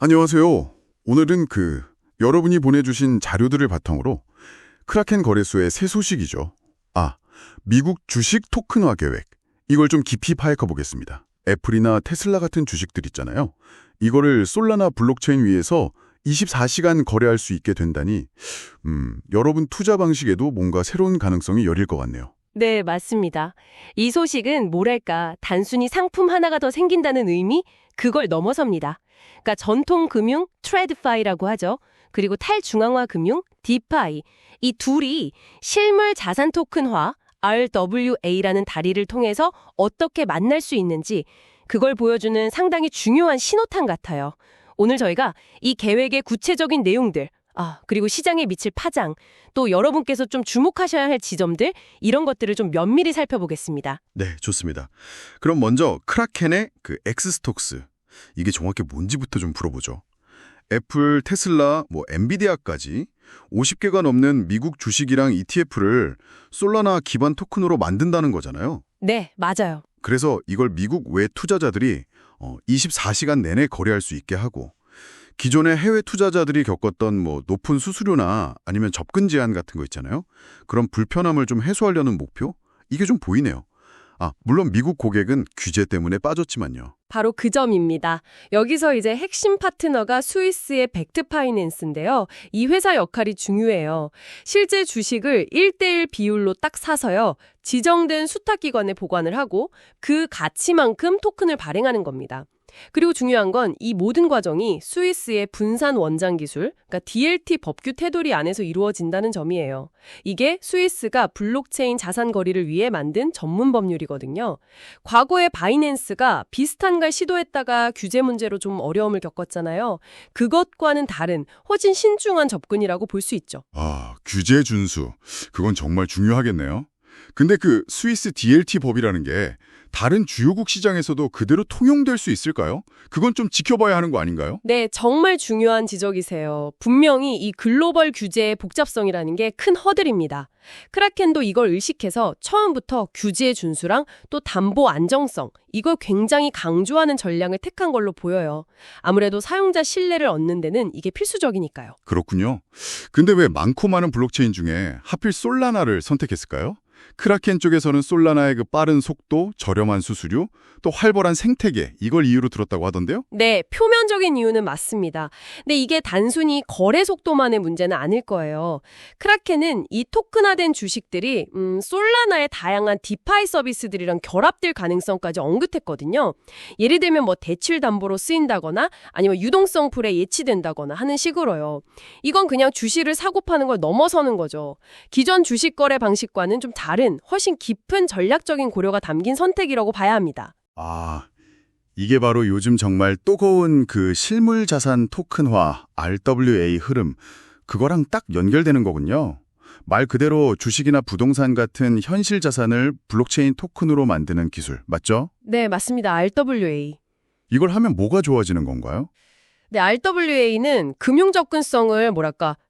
안녕하세요. 오늘은 여러분이 보내주신 자료들을 바탕으로 크라켄 거래소의 새 소식이죠. 미국 주식 토큰화 계획. 이걸 좀 깊이 파헤쳐 보겠습니다. 애플이나 테슬라 같은 주식들 있잖아요. 이거를 솔라나 블록체인 위에서 24시간 거래할 수 있게 된다니 여러분 투자 방식에도 뭔가 새로운 가능성이 열릴 것 같네요. 네, 맞습니다. 이 소식은 뭐랄까, 단순히 상품 하나가 더 생긴다는 의미? 그걸 넘어섭니다. 그러니까 전통 금융, 트레드파이라고 하죠. 그리고 탈중앙화 금융, 디파이. 이 둘이 실물 자산 토큰화, RWA라는 다리를 통해서 어떻게 만날 수 있는지 그걸 보여주는 상당히 중요한 신호탄 같아요. 오늘 저희가 이 계획의 구체적인 내용들, 그리고 시장에 미칠 파장, 또 여러분께서 좀 주목하셔야 할 지점들, 이런 것들을 좀 면밀히 살펴보겠습니다. 네, 좋습니다. 그럼 먼저 크라켄의 엑스스톡스. 이게 정확히 뭔지부터 좀 풀어보죠. 애플, 테슬라, 엔비디아까지 50개가 넘는 미국 주식이랑 ETF를 솔라나 기반 토큰으로 만든다는 거잖아요. 네, 맞아요. 그래서 이걸 미국 외 투자자들이 24시간 내내 거래할 수 있게 하고 기존의 해외 투자자들이 겪었던 높은 수수료나 아니면 접근 제한 같은 거 있잖아요. 그런 불편함을 좀 해소하려는 목표? 이게 좀 보이네요. 물론 미국 고객은 규제 때문에 빠졌지만요. 바로 그 점입니다. 여기서 이제 핵심 파트너가 스위스의 벡트파이낸스인데요. 이 회사 역할이 중요해요. 실제 주식을 1:1 비율로 딱 사서요. 지정된 수탁기관에 보관을 하고 그 가치만큼 토큰을 발행하는 겁니다. 그리고 중요한 건 이 모든 과정이 스위스의 분산 원장 기술, 그러니까 DLT 법규 테두리 안에서 이루어진다는 점이에요. 이게 스위스가 블록체인 자산 거래를 위해 만든 전문 법률이거든요. 과거에 바이낸스가 비슷한 걸 시도했다가 규제 문제로 좀 어려움을 겪었잖아요. 그것과는 다른 훨씬 신중한 접근이라고 볼 수 있죠. 규제 준수. 그건 정말 중요하겠네요. 근데 스위스 DLT 법이라는 게 다른 주요국 시장에서도 그대로 통용될 수 있을까요? 그건 좀 지켜봐야 하는 거 아닌가요? 네, 정말 중요한 지적이세요. 분명히 이 글로벌 규제의 복잡성이라는 게 큰 허들입니다. 크라켄도 이걸 의식해서 처음부터 규제 준수랑 또 담보 안정성, 이걸 굉장히 강조하는 전략을 택한 걸로 보여요. 아무래도 사용자 신뢰를 얻는 데는 이게 필수적이니까요. 그렇군요. 근데 왜 많고 많은 블록체인 중에 하필 솔라나를 선택했을까요? 크라켄 쪽에서는 솔라나의 빠른 속도, 저렴한 수수료, 또 활발한 생태계, 이걸 이유로 들었다고 하던데요? 네, 표면적인 이유는 맞습니다. 근데 이게 단순히 거래 속도만의 문제는 아닐 거예요. 크라켄은 이 토큰화된 주식들이 솔라나의 다양한 디파이 서비스들이랑 결합될 가능성까지 언급했거든요. 예를 들면 대출 담보로 쓰인다거나 아니면 유동성 풀에 예치된다거나 하는 식으로요. 이건 그냥 주식을 사고 파는 걸 넘어서는 거죠. 기존 주식 거래 방식과는 좀 다른 훨씬 깊은 전략적인 고려가 담긴 선택이라고 봐야 합니다. 이게 바로 요즘 정말 뜨거운 실물 자산 토큰화, RWA 흐름, 그거랑 딱 연결되는 거군요. 말 그대로 주식이나 부동산 같은 현실 자산을 블록체인 토큰으로 만드는 기술, 맞죠? 네, 맞습니다. RWA. 이걸 하면 뭐가 좋아지는 건가요? 네, RWA는 금융 접근성을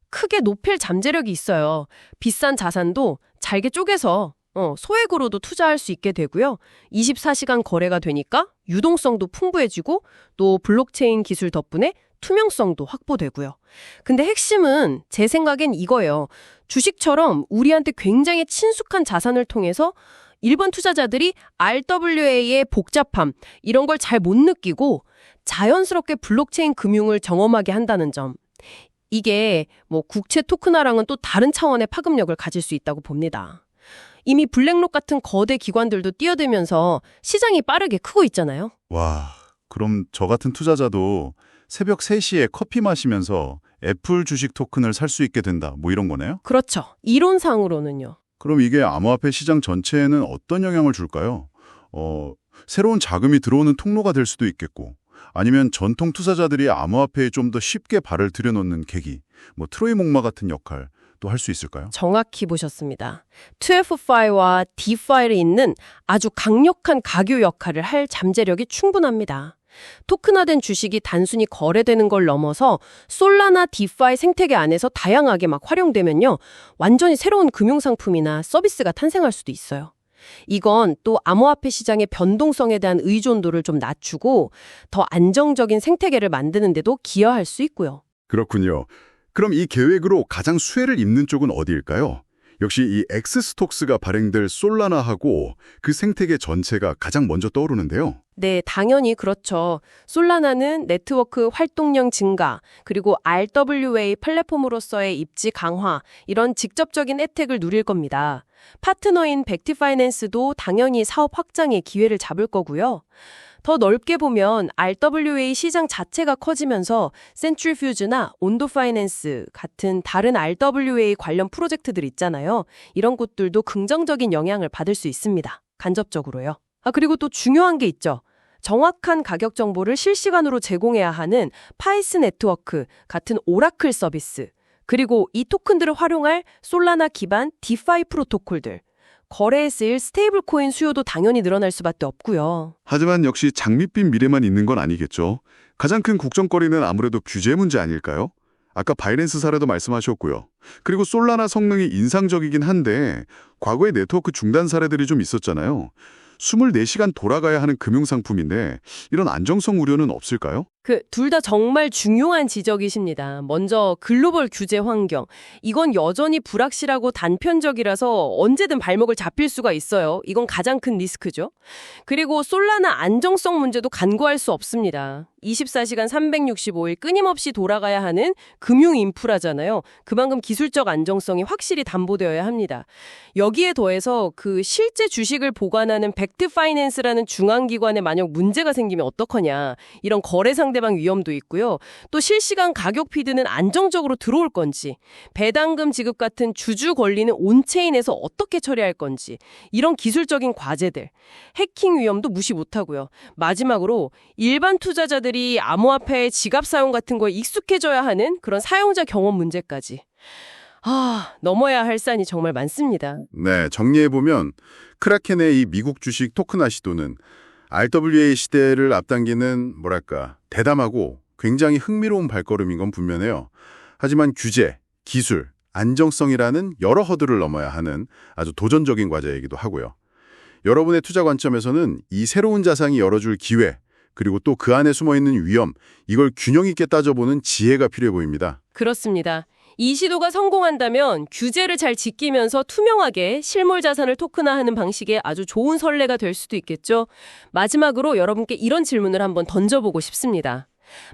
크게 높일 잠재력이 있어요. 비싼 자산도 잘게 쪼개서 소액으로도 투자할 수 있게 되고요. 24시간 거래가 되니까 유동성도 풍부해지고 또 블록체인 기술 덕분에 투명성도 확보되고요. 근데 핵심은 제 생각엔 이거예요. 주식처럼 우리한테 굉장히 친숙한 자산을 통해서 일반 투자자들이 RWA의 복잡함, 이런 걸 잘 못 느끼고 자연스럽게 블록체인 금융을 경험하게 한다는 점. 이게 국채 토큰화랑은 또 다른 차원의 파급력을 가질 수 있다고 봅니다. 이미 블랙록 같은 거대 기관들도 뛰어들면서 시장이 빠르게 크고 있잖아요. 와, 그럼 저 같은 투자자도 새벽 3시에 커피 마시면서 애플 주식 토큰을 살 수 있게 된다, 이런 거네요? 그렇죠. 이론상으로는요. 그럼 이게 암호화폐 시장 전체에는 어떤 영향을 줄까요? 새로운 자금이 들어오는 통로가 될 수도 있겠고, 아니면 전통 투자자들이 암호화폐에 좀 더 쉽게 발을 들여놓는 계기, 트로이 목마 같은 역할, 또 할 수 있을까요? 정확히 보셨습니다. 2FI와 DeFi를 잇는 아주 강력한 가교 역할을 할 잠재력이 충분합니다. 토큰화된 주식이 단순히 거래되는 걸 넘어서 솔라나 디파이 생태계 안에서 다양하게 활용되면요. 완전히 새로운 금융상품이나 서비스가 탄생할 수도 있어요. 이건 또 암호화폐 시장의 변동성에 대한 의존도를 좀 낮추고 더 안정적인 생태계를 만드는 데도 기여할 수 있고요. 그렇군요. 그럼 이 계획으로 가장 수혜를 입는 쪽은 어디일까요? 역시 이 엑스스톡스가 발행될 솔라나하고 그 생태계 전체가 가장 먼저 떠오르는데요. 네, 당연히 그렇죠. 솔라나는 네트워크 활동량 증가, 그리고 RWA 플랫폼으로서의 입지 강화, 이런 직접적인 혜택을 누릴 겁니다. 파트너인 벡티파이낸스도 당연히 사업 확장의 기회를 잡을 거고요. 더 넓게 보면 RWA 시장 자체가 커지면서 센트리퓨즈나 온도파이낸스 같은 다른 RWA 관련 프로젝트들 있잖아요. 이런 곳들도 긍정적인 영향을 받을 수 있습니다. 간접적으로요. 그리고 또 중요한 게 있죠. 정확한 가격 정보를 실시간으로 제공해야 하는 파이스 네트워크 같은 오라클 서비스, 그리고 이 토큰들을 활용할 솔라나 기반 디파이 프로토콜들, 거래에 쓰일 스테이블 코인 수요도 당연히 늘어날 수밖에 없고요. 하지만 역시 장밋빛 미래만 있는 건 아니겠죠. 가장 큰 국정거리는 아무래도 규제 문제 아닐까요? 아까 바이낸스 사례도 말씀하셨고요. 그리고 솔라나 성능이 인상적이긴 한데 과거에 네트워크 중단 사례들이 좀 있었잖아요. 24시간 돌아가야 하는 금융상품인데 이런 안정성 우려는 없을까요? 둘 다 정말 중요한 지적이십니다. 먼저 글로벌 규제 환경. 이건 여전히 불확실하고 단편적이라서 언제든 발목을 잡힐 수가 있어요. 이건 가장 큰 리스크죠. 그리고 솔라나 안정성 문제도 간과할 수 없습니다. 24시간 365일 끊임없이 돌아가야 하는 금융 인프라잖아요. 그만큼 기술적 안정성이 확실히 담보되어야 합니다. 여기에 더해서 실제 주식을 보관하는 벡트파이낸스라는 중앙기관에 만약 문제가 생기면 어떡하냐. 이런 거래 상대방 위험도 있고요. 또 실시간 가격 피드는 안정적으로 들어올 건지, 배당금 지급 같은 주주 권리는 온체인에서 어떻게 처리할 건지, 이런 기술적인 과제들, 해킹 위험도 무시 못하고요. 마지막으로 일반 투자자들이 암호화폐의 지갑 사용 같은 거에 익숙해져야 하는 그런 사용자 경험 문제까지. 넘어야 할 산이 정말 많습니다. 네, 정리해보면 크라켄의 이 미국 주식 토큰화 시도는 RWA 시대를 앞당기는 대담하고 굉장히 흥미로운 발걸음인 건 분명해요. 하지만 규제, 기술, 안정성이라는 여러 허들을 넘어야 하는 아주 도전적인 과제이기도 하고요. 여러분의 투자 관점에서는 이 새로운 자산이 열어줄 기회, 그리고 또 그 안에 숨어있는 위험, 이걸 균형 있게 따져보는 지혜가 필요해 보입니다. 그렇습니다. 이 시도가 성공한다면 규제를 잘 지키면서 투명하게 실물 자산을 토큰화하는 방식의 아주 좋은 선례가 될 수도 있겠죠. 마지막으로 여러분께 이런 질문을 한번 던져보고 싶습니다.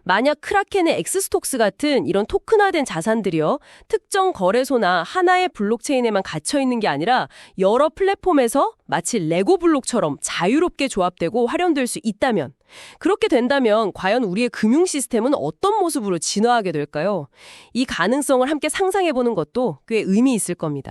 만약 크라켄의 엑스스톡스 같은 이런 토큰화된 자산들이요, 특정 거래소나 하나의 블록체인에만 갇혀 있는 게 아니라 여러 플랫폼에서 마치 레고 블록처럼 자유롭게 조합되고 활용될 수 있다면, 그렇게 된다면 과연 우리의 금융 시스템은 어떤 모습으로 진화하게 될까요? 이 가능성을 함께 상상해보는 것도 꽤 의미 있을 겁니다.